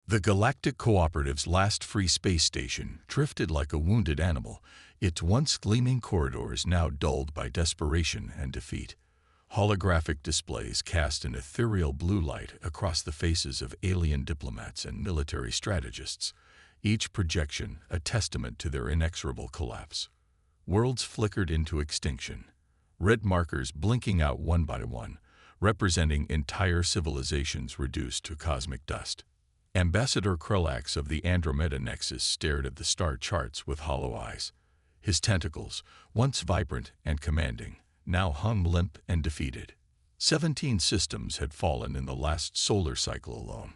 The Galactic Cooperative's last free space station drifted like a wounded animal, its once gleaming corridors now dulled by desperation and defeat. Holographic displays cast an ethereal blue light across the faces of alien diplomats and military strategists, each projection a testament to their inexorable collapse. Worlds flickered into extinction, red markers blinking out one by one, representing entire civilizations reduced to cosmic dust. Ambassador Krulax of the Andromeda Nexus stared at the star charts with hollow eyes. His tentacles, once vibrant and commanding, now hung limp and defeated. 17 systems had fallen in the last solar cycle alone.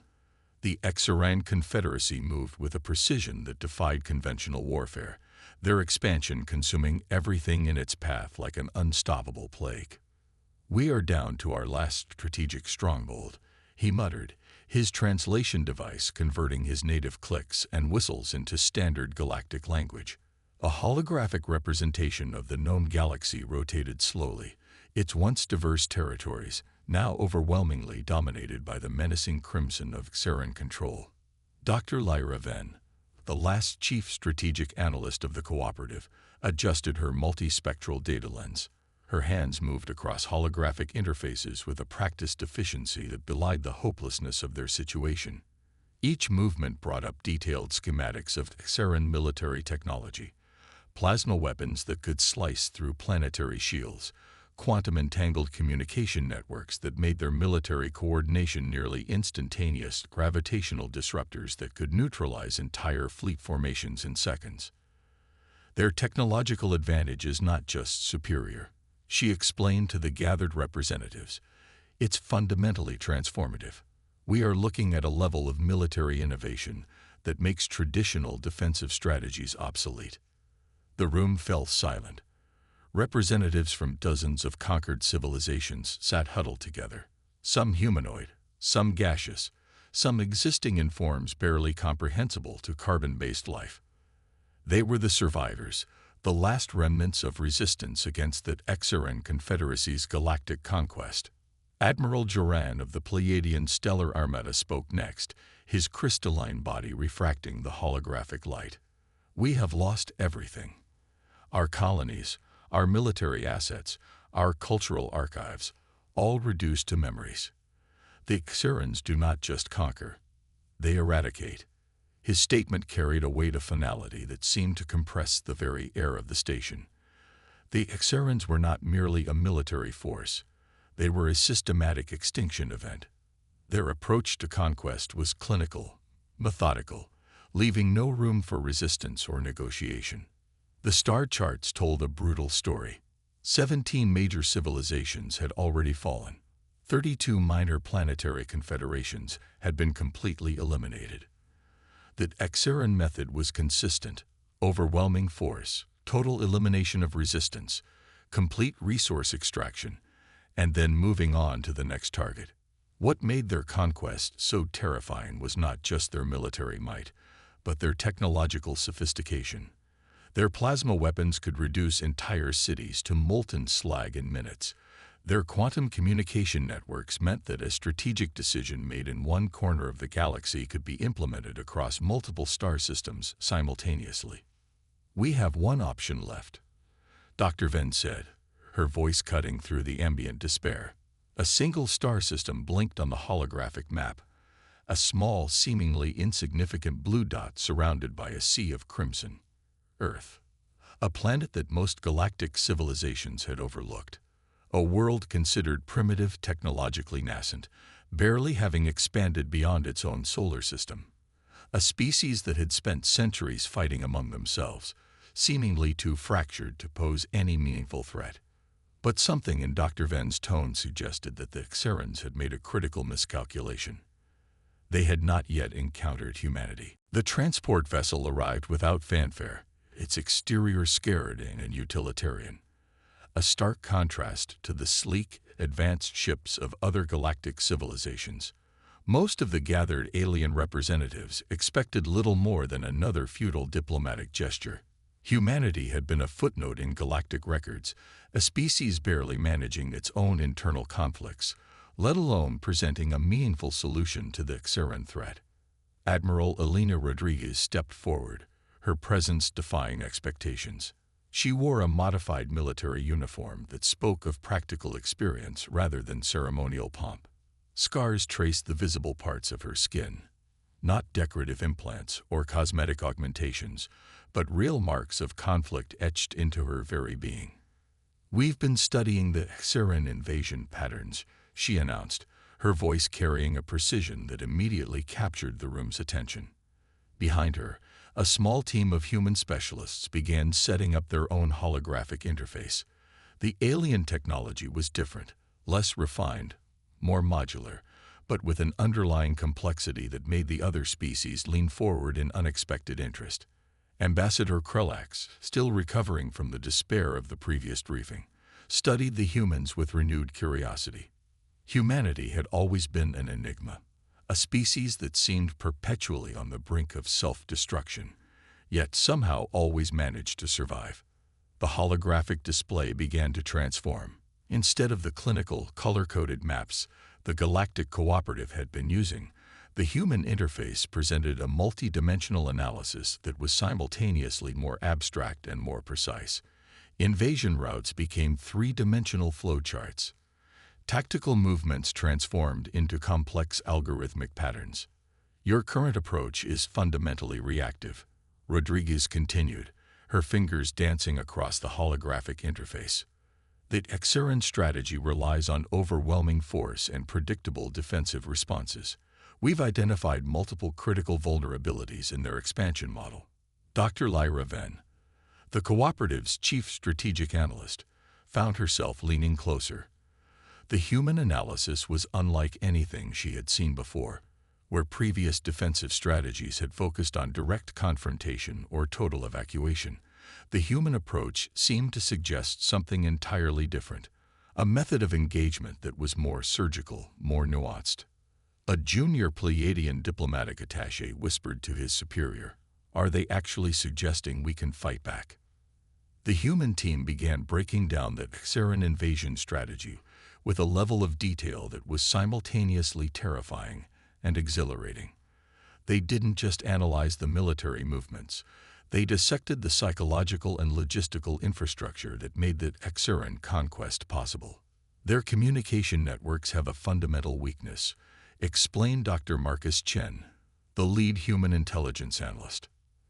The Exaran Confederacy moved with a precision that defied conventional warfare, their expansion consuming everything in its path like an unstoppable plague. "We are down to our last strategic stronghold," he muttered, his translation device converting his native clicks and whistles into standard galactic language. A holographic representation of the known galaxy rotated slowly, its once diverse territories now overwhelmingly dominated by the menacing crimson of Xaran control. Dr. Lyra Venn, the last chief strategic analyst of the cooperative, adjusted her multispectral data lens. Her hands moved across holographic interfaces with a practiced efficiency that belied the hopelessness of their situation. Each movement brought up detailed schematics of Xaran military technology, plasma weapons that could slice through planetary shields, quantum-entangled communication networks that made their military coordination nearly instantaneous, gravitational disruptors that could neutralize entire fleet formations in seconds. Their technological advantage is not just superior, she explained to the gathered representatives. It's fundamentally transformative. We are looking at a level of military innovation that makes traditional defensive strategies obsolete. The room fell silent. Representatives from dozens of conquered civilizations sat huddled together, some humanoid, some gaseous, some existing in forms barely comprehensible to carbon-based life. They were the survivors, the last remnants of resistance against the Exaran Confederacy's Galactic Conquest. Admiral Joran of the Pleiadian Stellar Armada spoke next, his crystalline body refracting the holographic light. "We have lost everything. Our colonies, our military assets, our cultural archives, all reduced to memories. The Xarans do not just conquer, they eradicate." His statement carried a weight of finality that seemed to compress the very air of the station. The Xarans were not merely a military force, they were a systematic extinction event. Their approach to conquest was clinical, methodical, leaving no room for resistance or negotiation. The star charts told a brutal story. 17 major civilizations had already fallen. 32 minor planetary confederations had been completely eliminated. The Xaran method was consistent, overwhelming force, total elimination of resistance, complete resource extraction, and then moving on to the next target. What made their conquest so terrifying was not just their military might, but their technological sophistication. Their plasma weapons could reduce entire cities to molten slag in minutes. Their quantum communication networks meant that a strategic decision made in one corner of the galaxy could be implemented across multiple star systems simultaneously. "We have one option left," Dr. Venn said, her voice cutting through the ambient despair. A single star system blinked on the holographic map, a small, seemingly insignificant blue dot surrounded by a sea of crimson. Earth, a planet that most galactic civilizations had overlooked. A world considered primitive, technologically nascent, barely having expanded beyond its own solar system. A species that had spent centuries fighting among themselves, seemingly too fractured to pose any meaningful threat. But something in Dr. Venn's tone suggested that the Xarans had made a critical miscalculation. They had not yet encountered humanity. The transport vessel arrived without fanfare, its exterior scared and utilitarian. A stark contrast to the sleek, advanced ships of other galactic civilizations. Most of the gathered alien representatives expected little more than another futile diplomatic gesture. Humanity had been a footnote in galactic records, a species barely managing its own internal conflicts, let alone presenting a meaningful solution to the Xaran threat. Admiral Elena Rodriguez stepped forward, her presence defying expectations. She wore a modified military uniform that spoke of practical experience rather than ceremonial pomp. Scars traced the visible parts of her skin, not decorative implants or cosmetic augmentations, but real marks of conflict etched into her very being. "We've been studying the Xeran invasion patterns," she announced, her voice carrying a precision that immediately captured the room's attention. Behind her, a small team of human specialists began setting up their own holographic interface. The alien technology was different, less refined, more modular, but with an underlying complexity that made the other species lean forward in unexpected interest. Ambassador Krulax, still recovering from the despair of the previous briefing, studied the humans with renewed curiosity. Humanity had always been an enigma, a species that seemed perpetually on the brink of self-destruction, yet somehow always managed to survive. The holographic display began to transform. Instead of the clinical, color-coded maps the Galactic Cooperative had been using, the human interface presented a multi-dimensional analysis that was simultaneously more abstract and more precise. Invasion routes became three-dimensional flowcharts. Tactical movements transformed into complex algorithmic patterns. "Your current approach is fundamentally reactive," Rodriguez continued, her fingers dancing across the holographic interface. "The Xeran strategy relies on overwhelming force and predictable defensive responses. We've identified multiple critical vulnerabilities in their expansion model." Dr. Lyra Venn, the Cooperative's chief strategic analyst, found herself leaning closer. The human analysis was unlike anything she had seen before, where previous defensive strategies had focused on direct confrontation or total evacuation. The human approach seemed to suggest something entirely different, a method of engagement that was more surgical, more nuanced. A junior Pleiadian diplomatic attaché whispered to his superior, "Are they actually suggesting we can fight back?" The human team began breaking down the Xeran invasion strategy with a level of detail that was simultaneously terrifying and exhilarating. They didn't just analyze the military movements, they dissected the psychological and logistical infrastructure that made the Xeran conquest possible. "Their communication networks have a fundamental weakness," explained Dr. Marcus Chen, the lead human intelligence analyst.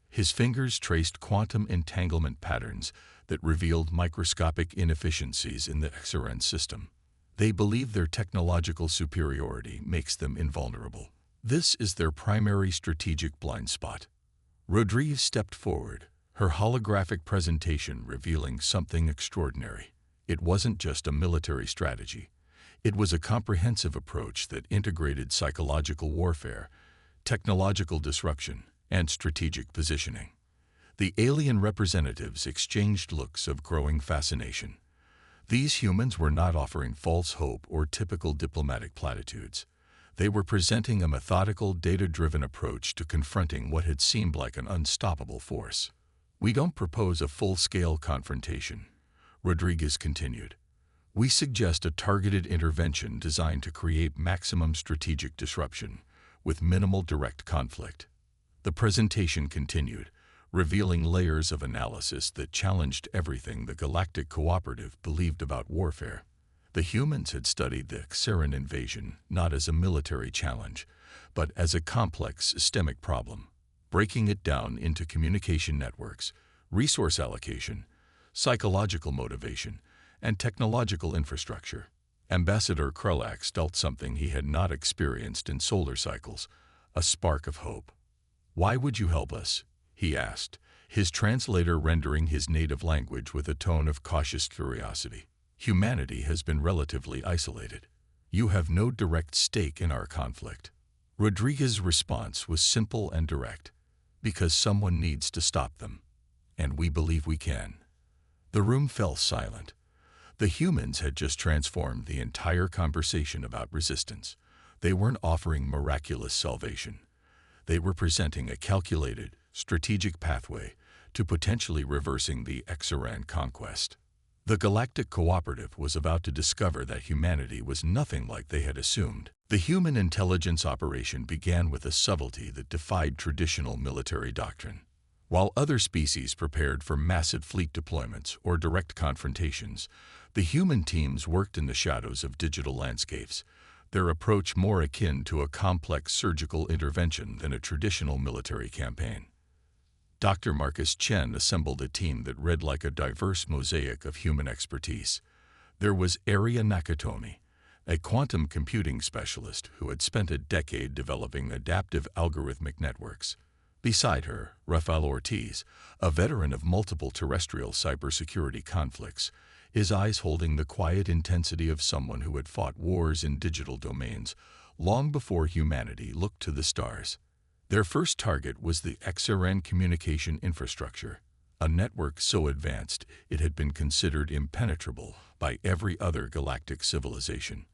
His fingers traced quantum entanglement patterns that revealed microscopic inefficiencies in the Xeran system. "They believe their technological superiority makes them invulnerable. This is their primary strategic blind spot." Rodriguez stepped forward, her holographic presentation revealing something extraordinary. It wasn't just a military strategy. It was a comprehensive approach that integrated psychological warfare, technological disruption, and strategic positioning. The alien representatives exchanged looks of growing fascination. These humans were not offering false hope or typical diplomatic platitudes. They were presenting a methodical, data-driven approach to confronting what had seemed like an unstoppable force. "We don't propose a full-scale confrontation," Rodriguez continued. "We suggest a targeted intervention designed to create maximum strategic disruption, with minimal direct conflict." The presentation continued, revealing layers of analysis that challenged everything the Galactic Cooperative believed about warfare. The humans had studied the Xeran invasion not as a military challenge, but as a complex systemic problem, breaking it down into communication networks, resource allocation, psychological motivation, and technological infrastructure. Ambassador Krulax felt something he had not experienced in solar cycles, a spark of hope. "Why would you help us?" he asked, his translator rendering his native language with a tone of cautious curiosity. "Humanity has been relatively isolated. You have no direct stake in our conflict." Rodriguez's response was simple and direct. "Because someone needs to stop them. And we believe we can." The room fell silent. The humans had just transformed the entire conversation about resistance. They weren't offering miraculous salvation. They were presenting a calculated, strategic pathway to potentially reversing the Xeran conquest. The Galactic Cooperative was about to discover that humanity was nothing like they had assumed. The human intelligence operation began with a subtlety that defied traditional military doctrine. While other species prepared for massive fleet deployments or direct confrontations, the human teams worked in the shadows of digital landscapes, their approach more akin to a complex surgical intervention than a traditional military campaign. Dr. Marcus Chen assembled a team that read like a diverse mosaic of human expertise. There was Aria Nakatomi, a quantum computing specialist who had spent a decade developing adaptive algorithmic networks. Beside her, Rafael Ortiz, a veteran of multiple terrestrial cybersecurity conflicts, his eyes holding the quiet intensity of someone who had fought wars in digital domains long before humanity looked to the stars. Their first target was the XRN communication infrastructure, a network so advanced it had been considered impenetrable by every other galactic civilization.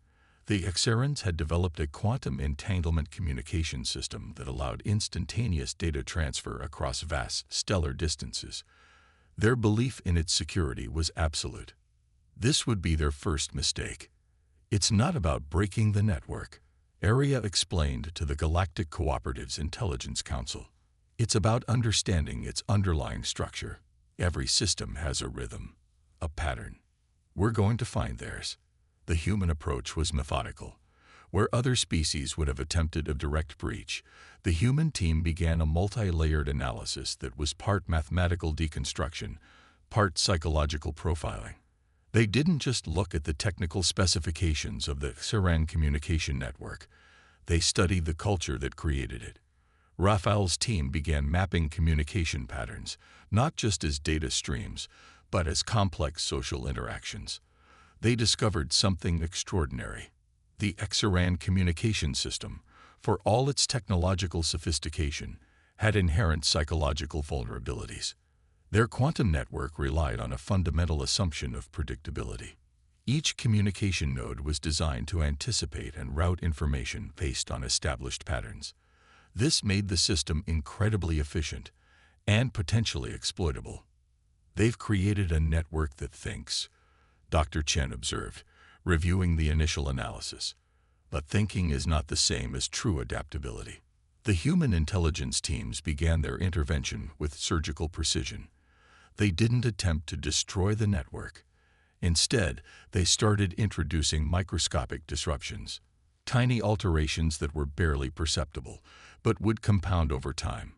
The XRNs had developed a quantum entanglement communication system that allowed instantaneous data transfer across vast stellar distances. Their belief in its security was absolute. This would be their first mistake. It's not about breaking the network, Aria explained to the Galactic Cooperative's Intelligence Council. It's about understanding its underlying structure. Every system has a rhythm, a pattern. We're going to find theirs. The human approach was methodical. Where other species would have attempted a direct breach, the human team began a multi-layered analysis that was part mathematical deconstruction, part psychological profiling. They didn't just look at the technical specifications of the XRN communication network. They studied the culture that created it. Rafael's team began mapping communication patterns, not just as data streams, but as complex social interactions. They discovered something extraordinary. The XRN communication system, for all its technological sophistication, had inherent psychological vulnerabilities. Their quantum network relied on a fundamental assumption of predictability. Each communication node was designed to anticipate and route information based on established patterns. This made the system incredibly efficient and potentially exploitable. They've created a network that thinks, Dr. Chen observed, reviewing the initial analysis. But thinking is not the same as true adaptability. The human intelligence teams began their intervention with surgical precision. They didn't attempt to destroy the network. Instead, they started introducing microscopic disruptions, tiny alterations that were barely perceptible, but would compound over time.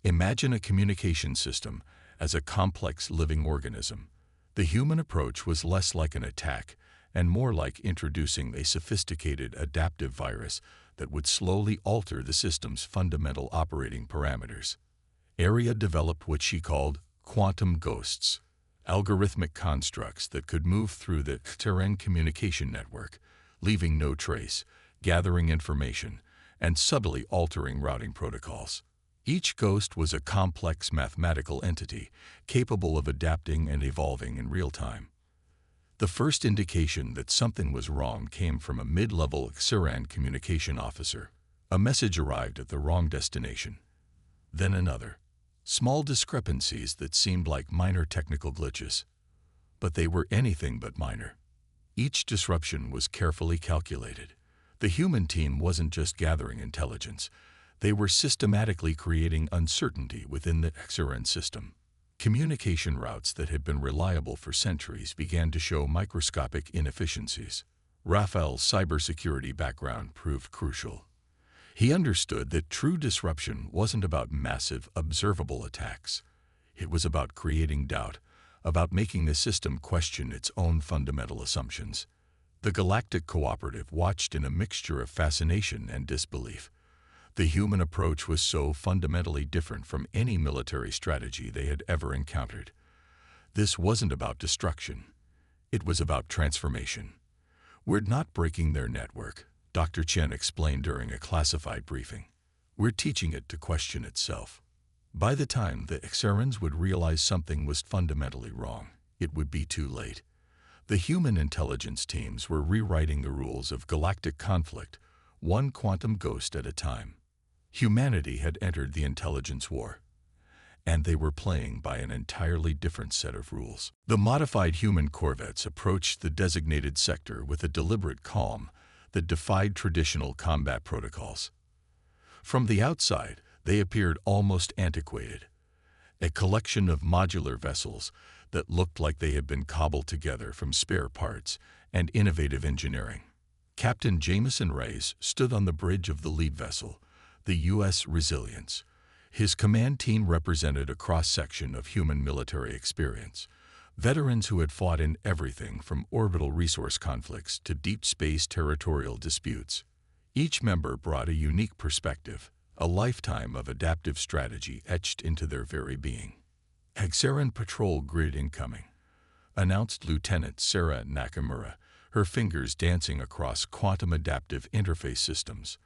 Imagine a communication system as a complex living organism. The human approach was less like an attack and more like introducing a sophisticated adaptive virus that would slowly alter the system's fundamental operating parameters. Aria developed what she called quantum ghosts, algorithmic constructs that could move through the XRN communication network, leaving no trace, gathering information, and subtly altering routing protocols. Each ghost was a complex mathematical entity capable of adapting and evolving in real time. The first indication that something was wrong came from a mid-level XRN communication officer. A message arrived at the wrong destination. Then another. Small discrepancies that seemed like minor technical glitches. But they were anything but minor. Each disruption was carefully calculated. The human team wasn't just gathering intelligence. They were systematically creating uncertainty within the XRN system. Communication routes that had been reliable for centuries began to show microscopic inefficiencies. Rafael's cybersecurity background proved crucial. He understood that true disruption wasn't about massive, observable attacks. It was about creating doubt, about making the system question its own fundamental assumptions. The Galactic Cooperative watched in a mixture of fascination and disbelief. The human approach was so fundamentally different from any military strategy they had ever encountered. This wasn't about destruction. It was about transformation. We're not breaking their network, Dr. Chen explained during a classified briefing. We're teaching it to question itself. By the time the XRNs would realize something was fundamentally wrong, it would be too late. The human intelligence teams were rewriting the rules of galactic conflict, one quantum ghost at a time. Humanity had entered the intelligence war, and they were playing by an entirely different set of rules. The modified human corvettes approached the designated sector with a deliberate calm, that defied traditional combat protocols. From the outside, they appeared almost antiquated, a collection of modular vessels that looked like they had been cobbled together from spare parts and innovative engineering. Captain Jameson Reyes stood on the bridge of the lead vessel, the U.S. Resilience. His command team represented a cross-section of human military experience, veterans who had fought in everything from orbital resource conflicts to deep space territorial disputes. Each member brought a unique perspective, a lifetime of adaptive strategy etched into their very being. Hexaran Patrol Grid incoming, announced Lieutenant Sarah Nakamura, her fingers dancing across quantum adaptive interface systems.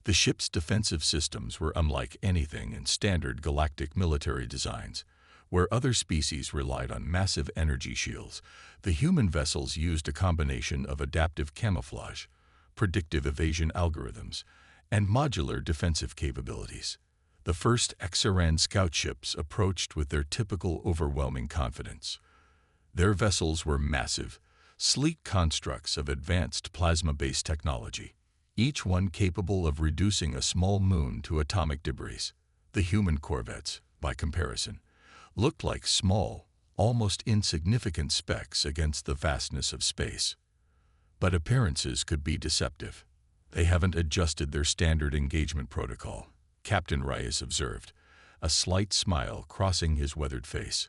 The ship's defensive systems were unlike anything in standard galactic military designs. Where other species relied on massive energy shields, the human vessels used a combination of adaptive camouflage, predictive evasion algorithms, and modular defensive capabilities. The first Hexaran scout ships approached with their typical overwhelming confidence. Their vessels were massive, sleek constructs of advanced plasma-based technology, each one capable of reducing a small moon to atomic debris. The human corvettes, by comparison, looked like small, almost insignificant specks against the vastness of space. But appearances could be deceptive. They haven't adjusted their standard engagement protocol, Captain Reyes observed, a slight smile crossing his weathered face.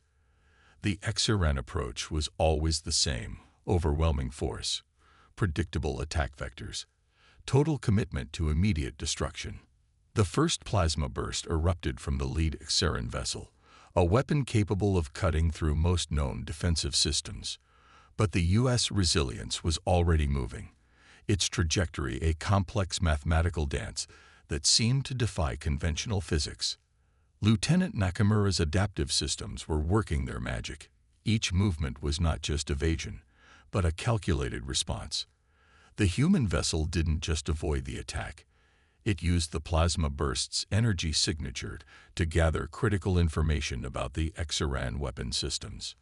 The Hexaran approach was always the same: overwhelming force, predictable attack vectors, total commitment to immediate destruction. The first plasma burst erupted from the lead Hexaran vessel, a weapon capable of cutting through most known defensive systems. But the U.S. Resilience was already moving, its trajectory a complex mathematical dance that seemed to defy conventional physics. Lieutenant Nakamura's adaptive systems were working their magic. Each movement was not just evasion, but a calculated response. The human vessel didn't just avoid the attack. It used the plasma burst's energy signature to gather critical information about the Hexaran weapon systems.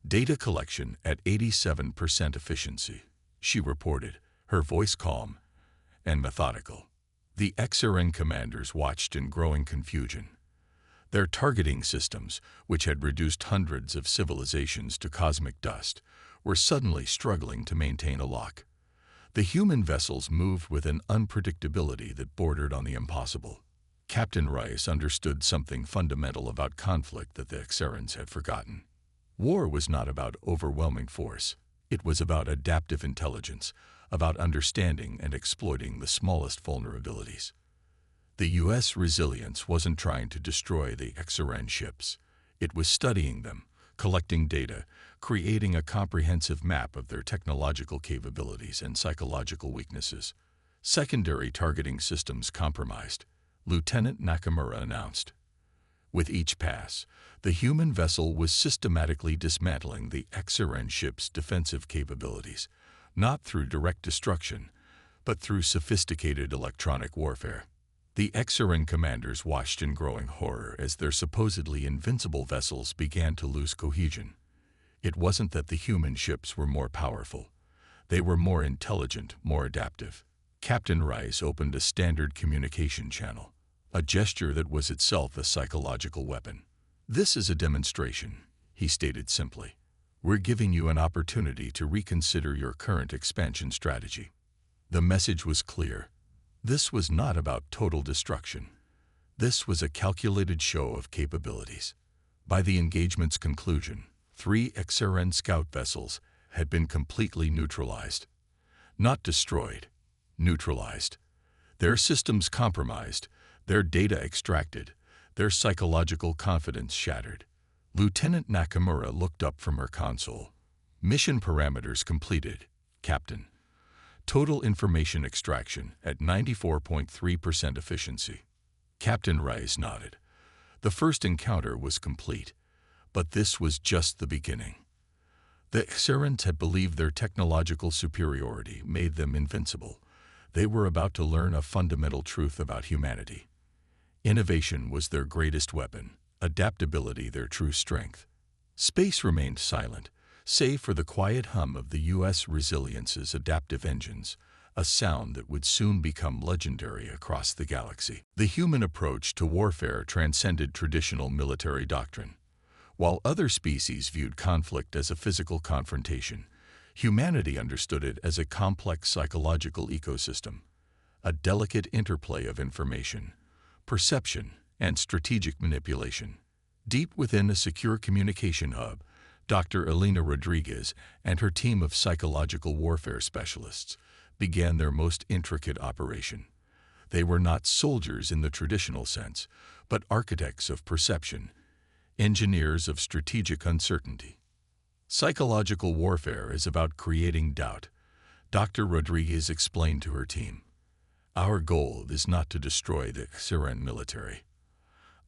Data collection at 87% efficiency, she reported, her voice calm and methodical. The Hexaran commanders watched in growing confusion. Their targeting systems, which had reduced hundreds of civilizations to cosmic dust, were suddenly struggling to maintain a lock. The human vessels moved with an unpredictability that bordered on the impossible. Captain Reyes understood something fundamental about conflict that the Hexarans had forgotten. War was not about overwhelming force. It was about adaptive intelligence, about understanding and exploiting the smallest vulnerabilities. The U.S. Resilience wasn't trying to destroy the Hexaran ships. It was studying them, collecting data, creating a comprehensive map of their technological capabilities and psychological weaknesses. Secondary targeting systems compromised, Lieutenant Nakamura announced. With each pass, the human vessel was systematically dismantling the Hexaran ship's defensive capabilities, not through direct destruction, but through sophisticated electronic warfare. The Hexaran commanders watched in growing horror as their supposedly invincible vessels began to lose cohesion. It wasn't that the human ships were more powerful. They were more intelligent, more adaptive. Captain Reyes opened a standard communication channel, a gesture that was itself a psychological weapon. "This is a demonstration," he stated simply. "We're giving you an opportunity to reconsider your current expansion strategy." The message was clear. This was not about total destruction. This was a calculated show of capabilities. By the engagement's conclusion, 3 Hexaran scout vessels had been completely neutralized. Not destroyed, neutralized. Their systems compromised, their data extracted, their psychological confidence shattered. Lieutenant Nakamura looked up from her console. "Mission parameters completed, Captain. Total information extraction at 94.3% efficiency." Captain Reyes nodded. The first encounter was complete, but this was just the beginning. The Hexarans had believed their technological superiority made them invincible. They were about to learn a fundamental truth about humanity. Innovation was their greatest weapon, adaptability their true strength. Space remained silent, save for the quiet hum of the U.S. Resilience's adaptive engines, a sound that would soon become legendary across the galaxy. The human approach to warfare transcended traditional military doctrine. While other species viewed conflict as a physical confrontation, humanity understood it as a complex psychological ecosystem, a delicate interplay of information, perception, and strategic manipulation. Deep within a secure communication hub, Dr. Elena Rodriguez and her team of psychological warfare specialists began their most intricate operation. They were not soldiers in the traditional sense, but architects of perception, engineers of strategic uncertainty. Psychological warfare is about creating doubt, Dr. Rodriguez explained to her team. Our goal is not to destroy the Xiran military.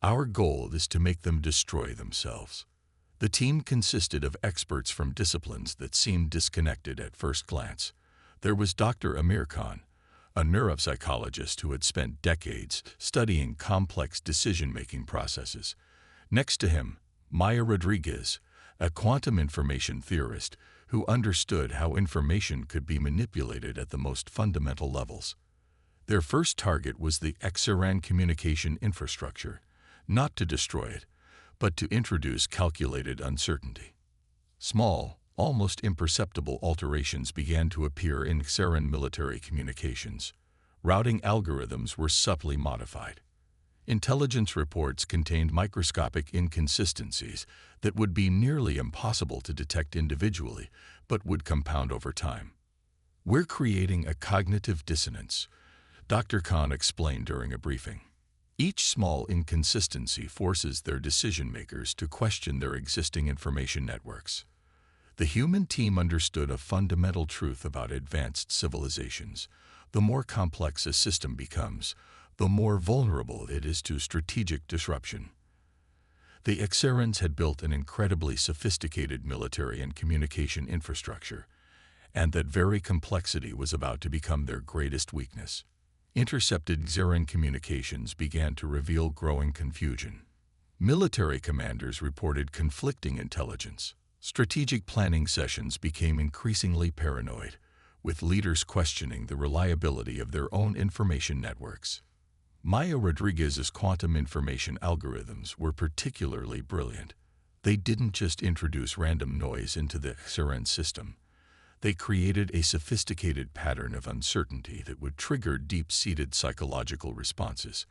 Our goal is to make them destroy themselves. The team consisted of experts from disciplines that seemed disconnected at first glance. There was Dr. Amir Khan, a neuropsychologist who had spent decades studying complex decision-making processes. Next to him, Maya Rodriguez, a quantum information theorist who understood how information could be manipulated at the most fundamental levels. Their first target was the Xiran communication infrastructure, not to destroy it, but to introduce calculated uncertainty. Small, almost imperceptible alterations began to appear in Xiran military communications. Routing algorithms were subtly modified. Intelligence reports contained microscopic inconsistencies that would be nearly impossible to detect individually, but would compound over time. We're creating a cognitive dissonance, Dr. Khan explained during a briefing. Each small inconsistency forces their decision-makers to question their existing information networks. The human team understood a fundamental truth about advanced civilizations. The more complex a system becomes, the more vulnerable it is to strategic disruption. The Xerans had built an incredibly sophisticated military and communication infrastructure, and that very complexity was about to become their greatest weakness. Intercepted Xeran communications began to reveal growing confusion. Military commanders reported conflicting intelligence. Strategic planning sessions became increasingly paranoid, with leaders questioning the reliability of their own information networks. Maya Rodriguez's quantum information algorithms were particularly brilliant. They didn't just introduce random noise into the Xeran system. They created a sophisticated pattern of uncertainty that would trigger deep-seated psychological responses.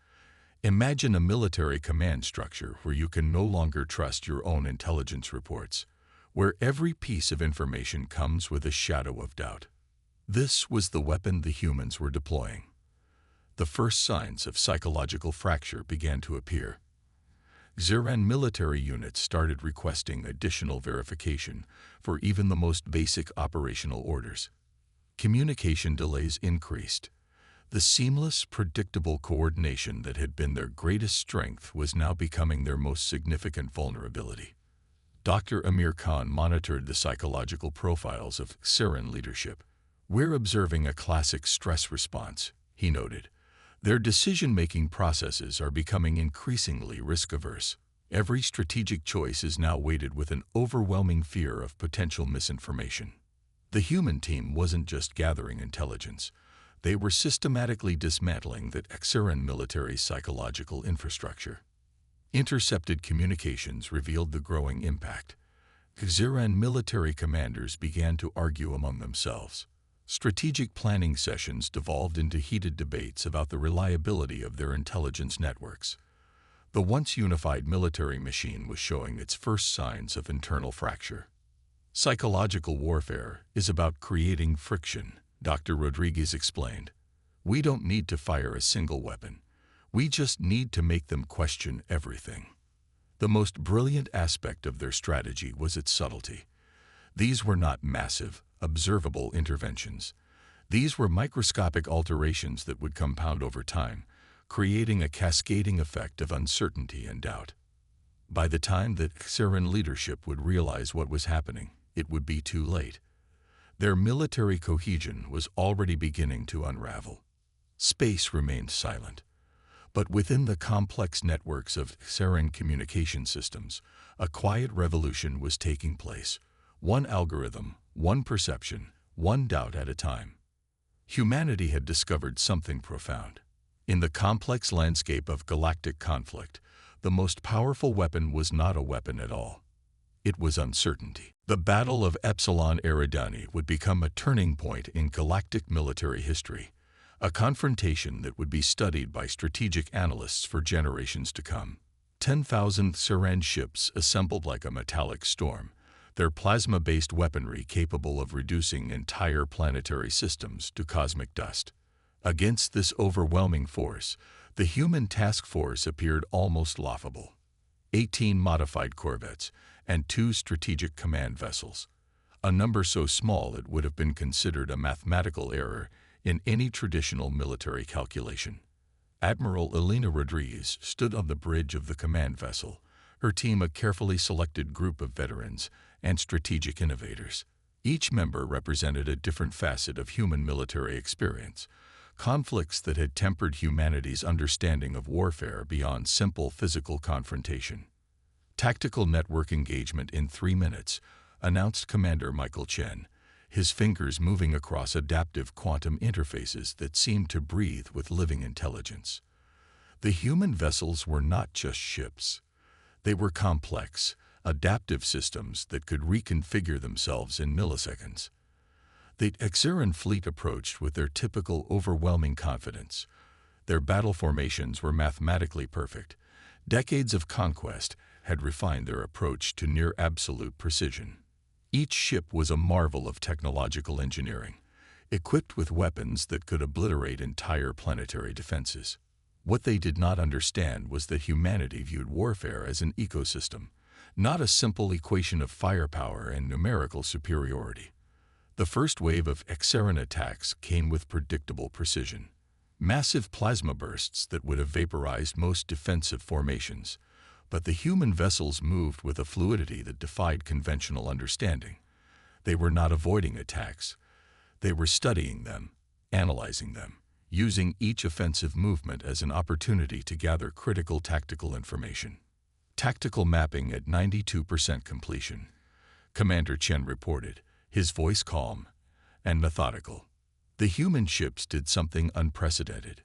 Imagine a military command structure where you can no longer trust your own intelligence reports, where every piece of information comes with a shadow of doubt. This was the weapon the humans were deploying. The first signs of psychological fracture began to appear. Xeran military units started requesting additional verification for even the most basic operational orders. Communication delays increased. The seamless, predictable coordination that had been their greatest strength was now becoming their most significant vulnerability. Dr. Amir Khan monitored the psychological profiles of Xeran leadership. We're observing a classic stress response, he noted. Their decision-making processes are becoming increasingly risk-averse. Every strategic choice is now weighted with an overwhelming fear of potential misinformation. The human team wasn't just gathering intelligence. They were systematically dismantling the Xeran military psychological infrastructure. Intercepted communications revealed the growing impact. Xeran military commanders began to argue among themselves. Strategic planning sessions devolved into heated debates about the reliability of their intelligence networks. The once unified military machine was showing its first signs of internal fracture. Psychological warfare is about creating friction, Dr. Rodriguez explained. We don't need to fire a single weapon. We just need to make them question everything. The most brilliant aspect of their strategy was its subtlety. These were not massive, observable interventions. These were microscopic alterations that would compound over time, creating a cascading effect of uncertainty and doubt. By the time that Xeran leadership would realize what was happening, it would be too late. Their military cohesion was already beginning to unravel. Space remained silent. But within the complex networks of Xeran communication systems, a quiet revolution was taking place. One algorithm, one perception, one doubt at a time. Humanity had discovered something profound. In the complex landscape of galactic conflict, the most powerful weapon was not a weapon at all. It was uncertainty. The Battle of Epsilon Eridani would become a turning point in galactic military history, a confrontation that would be studied by strategic analysts for generations to come. 10,000 Siren ships assembled like a metallic storm, their plasma-based weaponry capable of reducing entire planetary systems to cosmic dust. Against this overwhelming force, the human task force appeared almost laughable. 18 modified corvettes and 2 strategic command vessels, a number so small it would have been considered a mathematical error in any traditional military calculation. Admiral Elena Rodriguez stood on the bridge of the command vessel, her team a carefully selected group of veterans and strategic innovators. Each member represented a different facet of human military experience, conflicts that had tempered humanity's understanding of warfare beyond simple physical confrontation. Tactical network engagement in 3 minutes, announced Commander Michael Chen, his fingers moving across adaptive quantum interfaces that seemed to breathe with living intelligence. The human vessels were not just ships. They were complex, adaptive systems that could reconfigure themselves in milliseconds. The Xeran fleet approached with their typical overwhelming confidence. Their battle formations were mathematically perfect. Decades of conquest had refined their approach to near absolute precision. Each ship was a marvel of technological engineering, equipped with weapons that could obliterate entire planetary defenses. What they did not understand was that humanity viewed warfare as an ecosystem, not a simple equation of firepower and numerical superiority. The first wave of Xeran attacks came with predictable precision. Massive plasma bursts that would have vaporized most defensive formations. But the human vessels moved with a fluidity that defied conventional understanding. They were not avoiding attacks. They were studying them, analyzing them, using each offensive movement as an opportunity to gather critical tactical information. Tactical mapping at 92% completion, Commander Chen reported, his voice calm and methodical. The human ships did something unprecedented.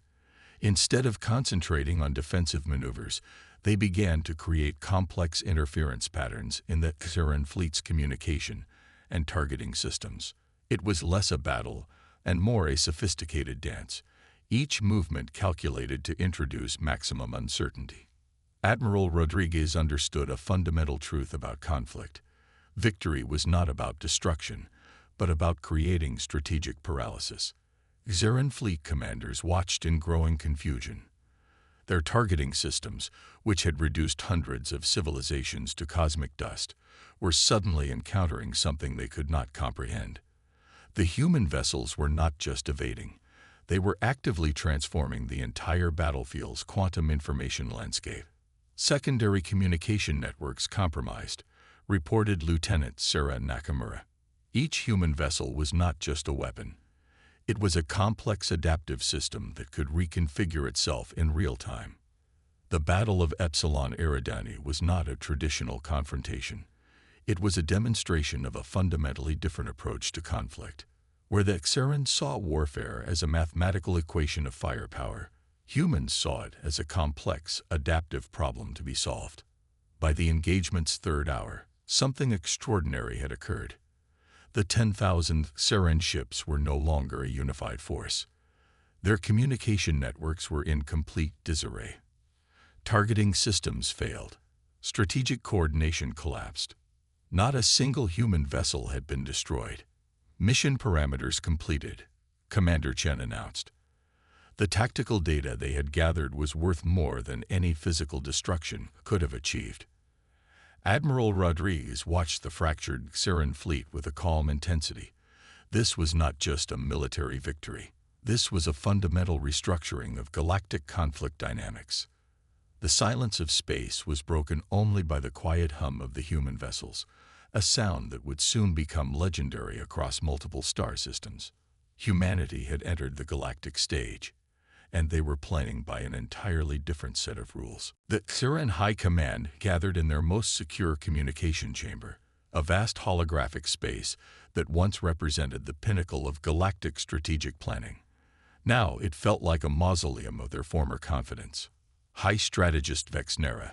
Instead of concentrating on defensive maneuvers, they began to create complex interference patterns in the Xeran fleet's communication and targeting systems. It was less a battle and more a sophisticated dance, each movement calculated to introduce maximum uncertainty. Admiral Rodriguez understood a fundamental truth about conflict. Victory was not about destruction, but about creating strategic paralysis. Xeran fleet commanders watched in growing confusion. Their targeting systems, which had reduced hundreds of civilizations to cosmic dust, were suddenly encountering something they could not comprehend. The human vessels were not just evading. They were actively transforming the entire battlefield's quantum information landscape. Secondary communication networks compromised, reported Lieutenant Sarah Nakamura. Each human vessel was not just a weapon. It was a complex adaptive system that could reconfigure itself in real time. The Battle of Epsilon Eridani was not a traditional confrontation. It was a demonstration of a fundamentally different approach to conflict. Where the Xeran saw warfare as a mathematical equation of firepower, humans saw it as a complex, adaptive problem to be solved. By the engagement's 3rd hour, something extraordinary had occurred. The 10,000 Xeran ships were no longer a unified force. Their communication networks were in complete disarray. Targeting systems failed. Strategic coordination collapsed. Not a single human vessel had been destroyed. Mission parameters completed, Commander Chen announced. The tactical data they had gathered was worth more than any physical destruction could have achieved. Admiral Rodriguez watched the fractured Xeran fleet with a calm intensity. This was not just a military victory. This was a fundamental restructuring of galactic conflict dynamics. The silence of space was broken only by the quiet hum of the human vessels, a sound that would soon become legendary across multiple star systems. Humanity had entered the galactic stage, and they were playing by an entirely different set of rules. The Xeran High Command gathered in their most secure communication chamber, a vast holographic space that once represented the pinnacle of galactic strategic planning. Now it felt like a mausoleum of their former confidence. High Strategist Vexnera,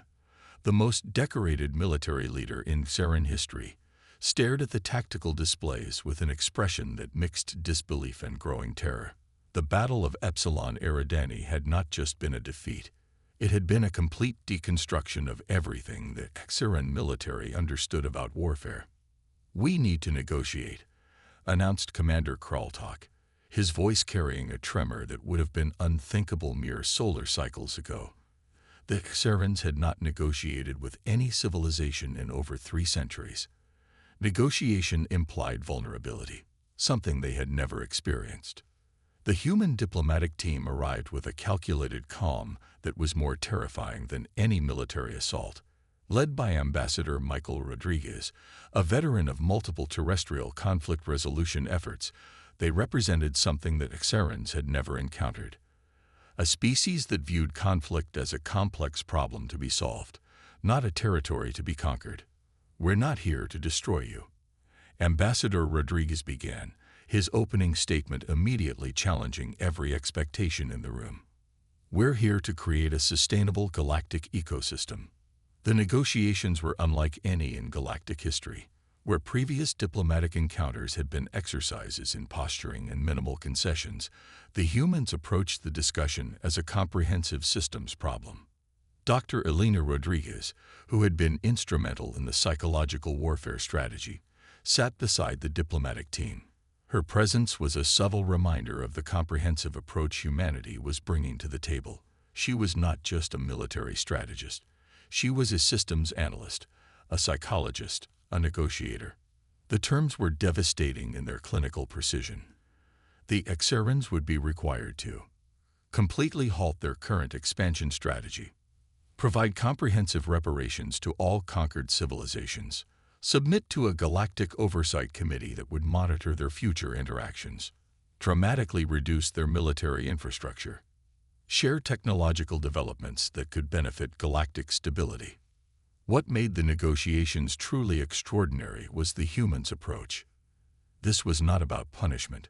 the most decorated military leader in Xeran history, stared at the tactical displays with an expression that mixed disbelief and growing terror. The Battle of Epsilon Eridani had not just been a defeat. It had been a complete deconstruction of everything the Xeran military understood about warfare. "We need to negotiate," announced Commander Kraltok, his voice carrying a tremor that would have been unthinkable mere solar cycles ago. The Xerans had not negotiated with any civilization in over 3 centuries. Negotiation implied vulnerability, something they had never experienced. The human diplomatic team arrived with a calculated calm that was more terrifying than any military assault. Led by Ambassador Michael Rodriguez, a veteran of multiple terrestrial conflict resolution efforts, they represented something that Xerans had never encountered. A species that viewed conflict as a complex problem to be solved, not a territory to be conquered. "We're not here to destroy you," Ambassador Rodriguez began, his opening statement immediately challenging every expectation in the room. "We're here to create a sustainable galactic ecosystem." The negotiations were unlike any in galactic history, where previous diplomatic encounters had been exercises in posturing and minimal concessions. The humans approached the discussion as a comprehensive systems problem. Dr. Elena Rodriguez, who had been instrumental in the psychological warfare strategy, sat beside the diplomatic team. Her presence was a subtle reminder of the comprehensive approach humanity was bringing to the table. She was not just a military strategist. She was a systems analyst, a psychologist, a negotiator. The terms were devastating in their clinical precision. The Xerans would be required to completely halt their current expansion strategy, provide comprehensive reparations to all conquered civilizations, submit to a galactic oversight committee that would monitor their future interactions, dramatically reduce their military infrastructure, share technological developments that could benefit galactic stability. What made the negotiations truly extraordinary was the humans' approach. This was not about punishment.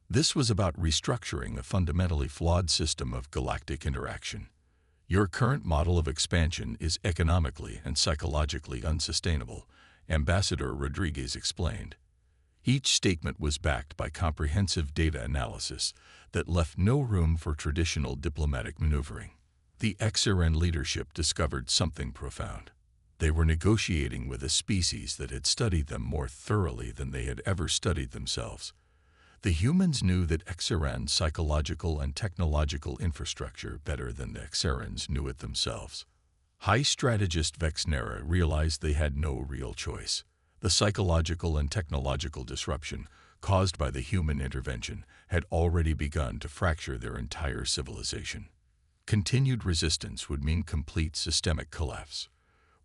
This was about restructuring a fundamentally flawed system of galactic interaction. "Your current model of expansion is economically and psychologically unsustainable," Ambassador Rodriguez explained. Each statement was backed by comprehensive data analysis that left no room for traditional diplomatic maneuvering. The Xeran leadership discovered something profound. They were negotiating with a species that had studied them more thoroughly than they had ever studied themselves. The humans knew that Xeran's psychological and technological infrastructure better than the Xerans knew it themselves. High Strategist Vexnera realized they had no real choice. The psychological and technological disruption caused by the human intervention had already begun to fracture their entire civilization. Continued resistance would mean complete systemic collapse.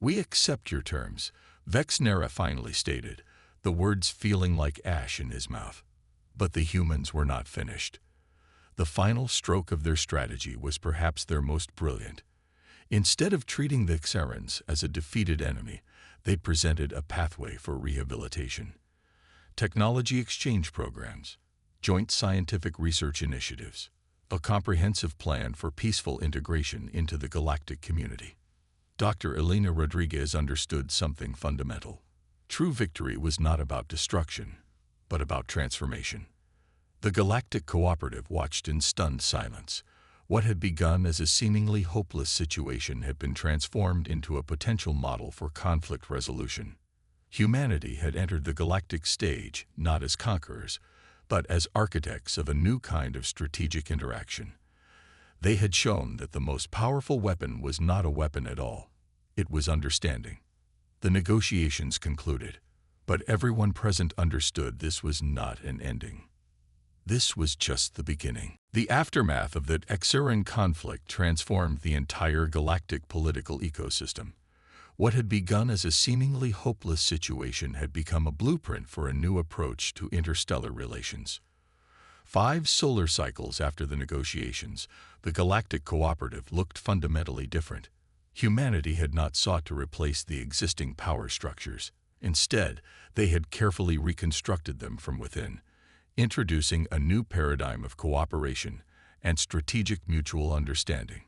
"We accept your terms," Vexnera finally stated, the words feeling like ash in his mouth. But the humans were not finished. The final stroke of their strategy was perhaps their most brilliant. Instead of treating the Xerans as a defeated enemy, they presented a pathway for rehabilitation. Technology exchange programs, joint scientific research initiatives, a comprehensive plan for peaceful integration into the galactic community. Dr. Elena Rodriguez understood something fundamental. True victory was not about destruction, but about transformation. The Galactic Cooperative watched in stunned silence. What had begun as a seemingly hopeless situation had been transformed into a potential model for conflict resolution. Humanity had entered the galactic stage not as conquerors, but as architects of a new kind of strategic interaction. They had shown that the most powerful weapon was not a weapon at all. It was understanding. The negotiations concluded, but everyone present understood this was not an ending. This was just the beginning. The aftermath of the Xeran conflict transformed the entire galactic political ecosystem. What had begun as a seemingly hopeless situation had become a blueprint for a new approach to interstellar relations. 5 solar cycles after the negotiations, the Galactic Cooperative looked fundamentally different. Humanity had not sought to replace the existing power structures. Instead, they had carefully reconstructed them from within, introducing a new paradigm of cooperation and strategic mutual understanding.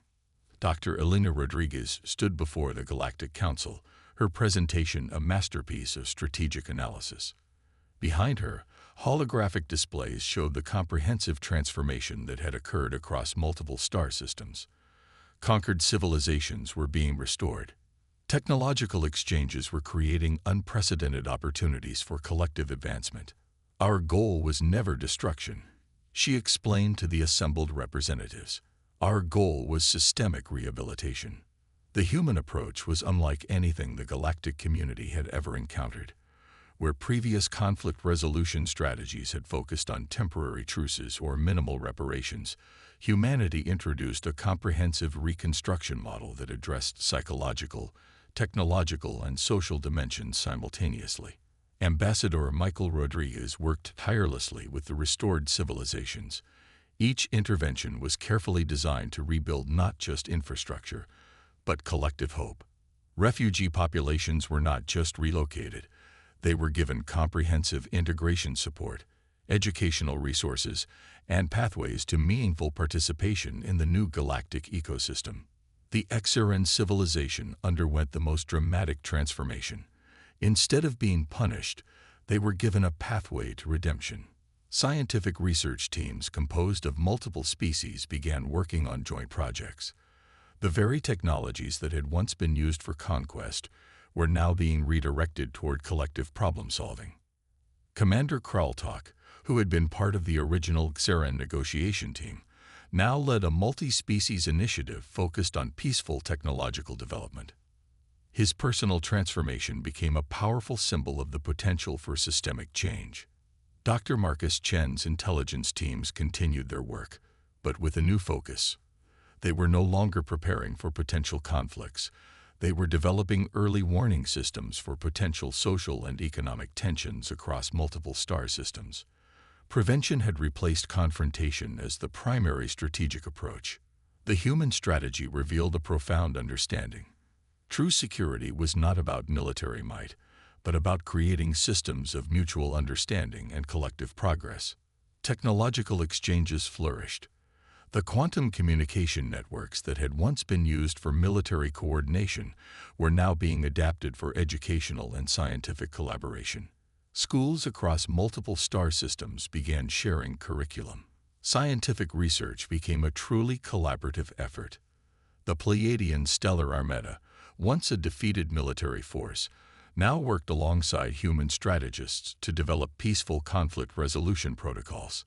Dr. Elena Rodriguez stood before the Galactic Council, her presentation a masterpiece of strategic analysis. Behind her, holographic displays showed the comprehensive transformation that had occurred across multiple star systems. Conquered civilizations were being restored. Technological exchanges were creating unprecedented opportunities for collective advancement. Our goal was never destruction, she explained to the assembled representatives. Our goal was systemic rehabilitation. The human approach was unlike anything the galactic community had ever encountered. Where previous conflict resolution strategies had focused on temporary truces or minimal reparations, humanity introduced a comprehensive reconstruction model that addressed psychological, technological, and social dimensions simultaneously. Ambassador Michael Rodriguez worked tirelessly with the restored civilizations. Each intervention was carefully designed to rebuild not just infrastructure, but collective hope. Refugee populations were not just relocated. They were given comprehensive integration support, educational resources, and pathways to meaningful participation in the new galactic ecosystem. The Xeran civilization underwent the most dramatic transformation. Instead of being punished, they were given a pathway to redemption. Scientific research teams composed of multiple species began working on joint projects. The very technologies that had once been used for conquest were now being redirected toward collective problem-solving. Commander Kraltok, who had been part of the original Xeran negotiation team, now led a multi-species initiative focused on peaceful technological development. His personal transformation became a powerful symbol of the potential for systemic change. Dr. Marcus Chen's intelligence teams continued their work, but with a new focus. They were no longer preparing for potential conflicts. They were developing early warning systems for potential social and economic tensions across multiple star systems. Prevention had replaced confrontation as the primary strategic approach. The human strategy revealed a profound understanding. True security was not about military might, but about creating systems of mutual understanding and collective progress. Technological exchanges flourished. The quantum communication networks that had once been used for military coordination were now being adapted for educational and scientific collaboration. Schools across multiple star systems began sharing curriculum. Scientific research became a truly collaborative effort. The Pleiadian Stellar Armada, once a defeated military force, now worked alongside human strategists to develop peaceful conflict resolution protocols.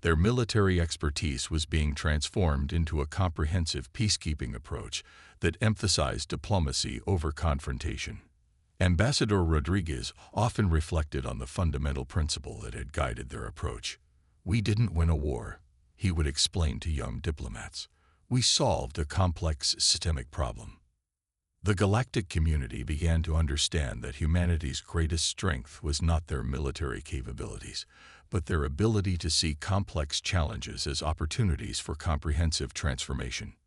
Their military expertise was being transformed into a comprehensive peacekeeping approach that emphasized diplomacy over confrontation. Ambassador Rodriguez often reflected on the fundamental principle that had guided their approach. "We didn't win a war," he would explain to young diplomats. "We solved a complex systemic problem." The galactic community began to understand that humanity's greatest strength was not their military capabilities, but their ability to see complex challenges as opportunities for comprehensive transformation.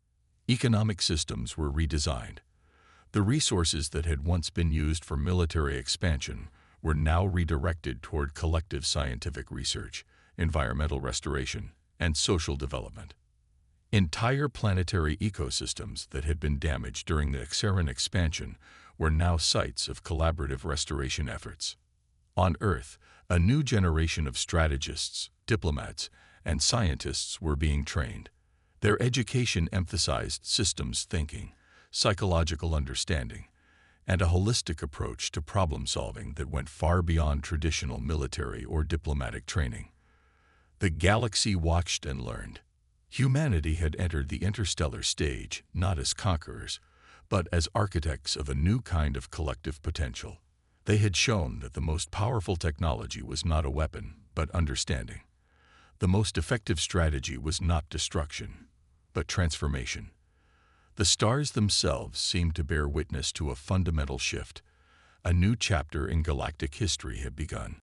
Economic systems were redesigned. The resources that had once been used for military expansion were now redirected toward collective scientific research, environmental restoration, and social development. Entire planetary ecosystems that had been damaged during the Xeran expansion were now sites of collaborative restoration efforts. On Earth, a new generation of strategists, diplomats, and scientists were being trained. Their education emphasized systems thinking, psychological understanding, and a holistic approach to problem-solving that went far beyond traditional military or diplomatic training. The galaxy watched and learned. Humanity had entered the interstellar stage not as conquerors, but as architects of a new kind of collective potential. They had shown that the most powerful technology was not a weapon, but understanding. The most effective strategy was not destruction, but transformation. The stars themselves seemed to bear witness to a fundamental shift. A new chapter in galactic history had begun.